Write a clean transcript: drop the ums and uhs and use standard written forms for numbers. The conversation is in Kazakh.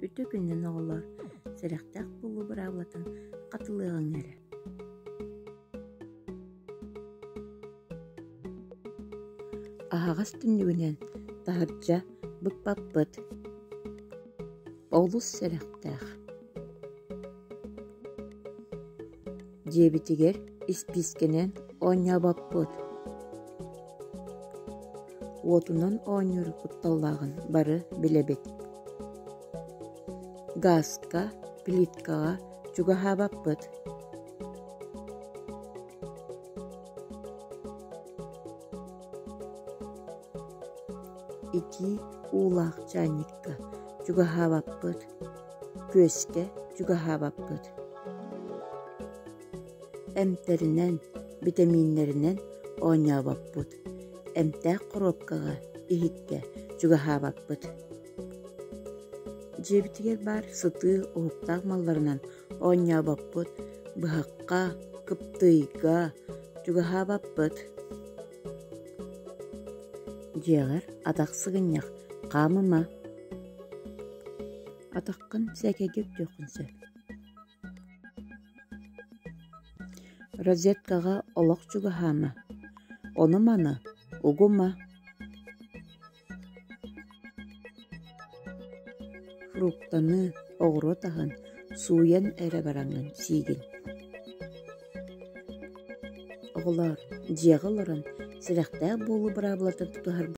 үтө күннен оғылар, сәрәқтәк болу бір авлатын қатылығын әрі. Ағағас түндігінен тағырджа бұт-бап-бұт. Олыс сәрәқтәк. Дебетігер іспискенен оңя бап-бұт. Отунан оңыр құтталлағын бары білебет. Газка, плиткаға чугаха бап-бұт. Ики улақ чайникка чугаха бап-бұт. Көске чугаха бап-бұт. Әмтерінен, витаминлерінен оңя бап-бұт. Әмтәк коробкаға ихикке чугаха бап-бұт. Жебітігер бар сыты ұғыптақ малларынан оңя бап-бұт. Бұхаққа, кыптыйға чугаха бап-бұт. Жеғар атақ сығыняқ қамыма. Атаққын сәкегеп жоқынсы. Розеткаға олақ чугахама. Оны маны угума. Фруктаны оғыру тағын суян әрі бараңын сиген. Оғылар, жеғылырын сірәқтәк болу бір аблатын тұтығар